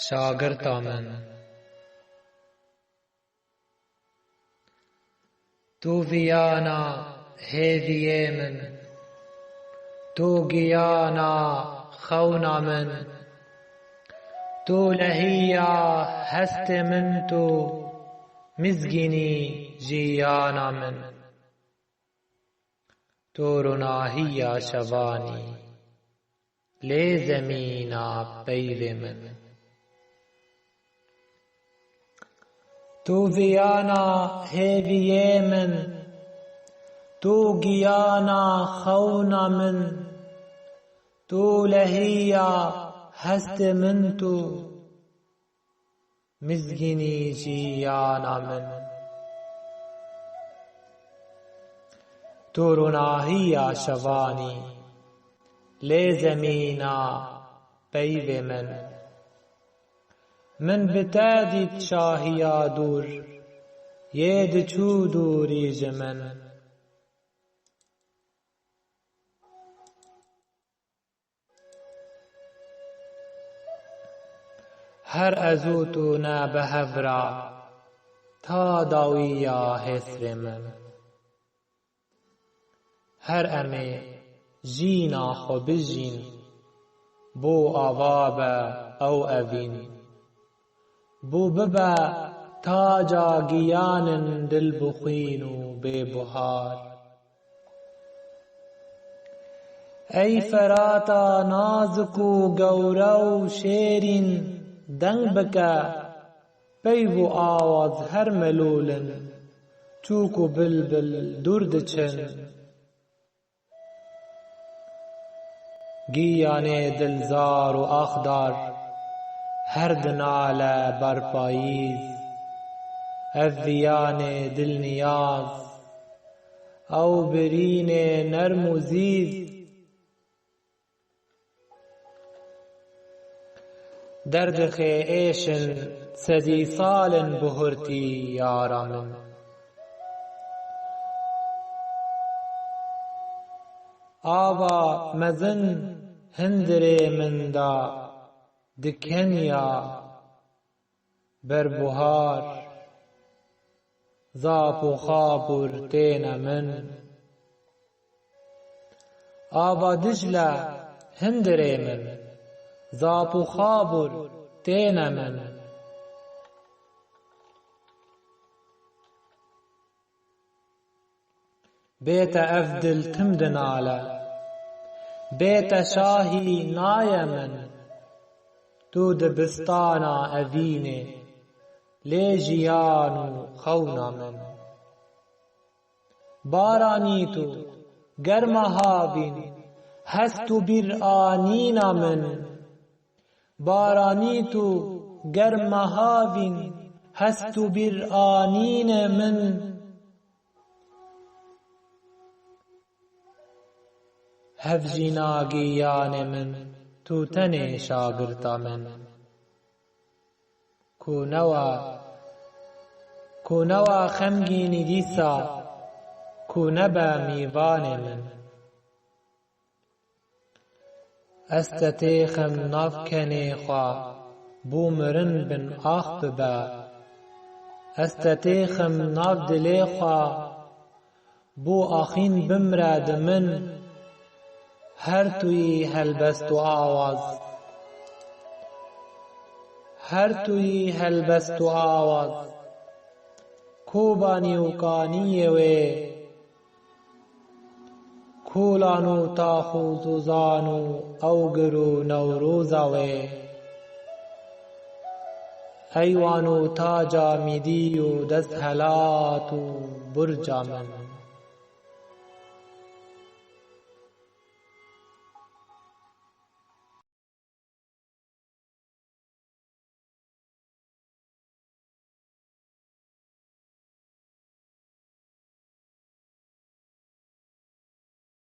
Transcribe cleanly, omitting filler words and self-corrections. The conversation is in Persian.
شاگرتا من تو ویانا هیویه من، تو گیانا خونا من، تو لهیا هست من، تو مزگینی جیانا من، تو روناهیا شوانی لی زمینا پیو من. تو ویانا هیویه من، تو گیانا خونا من، تو لهیا هست من، تو مزگینی جیانا من، تو روناهیا شوانی لی زمینا پیو من. من بتادیت شاهیا دور ید چو دوریج من. هر ازو تو نبهورا تا داویا حسر من. هر امه جینا خو بجین بو آواب او اوین، بو ببا تاجا گیان دل بخوین و بے بهار. ای فراتا نازک و گورو شیرین دنگ بکه پیو آواز هر ملولن چوک و بلبل درد چن. گیان دلزار و اخدار هر دناله بر پاییز، اویان دل نیاز او برین نرم و زیز. درد خی ایشن سدی سالن بهرتی یارا من. آوا مزن هندره من دا دکنیا بر بهار، زاپ و خابر تین من. آوا دجله هندره من، زاپ و خابر تین من. بیت افدل تمدناله بیت شاهی نای من. تو دبستانا اوینه لی جیانو خونا من. بارانی تو گرم هاوین هستو بیر آنینا من. بارانی تو گرم هاوین هستو بیر آنین من. هفجینا گیان من تو تنه شاگرتا من. کونوا خمگینی دیسا کونبا میوان من. استتیخم نافکنی خوا بو مرن بن آخ ببا. استتیخم ناف دلی خوا بو آخین بمرد من. هر توی هلبست و آواز، هر توی هلبست و آواز کوبانی و کانیه وی. کولانو تاخو زوزانو اوگرو نوروزا وی. ایوانو تاجا میدی و دست هلات و برجا من.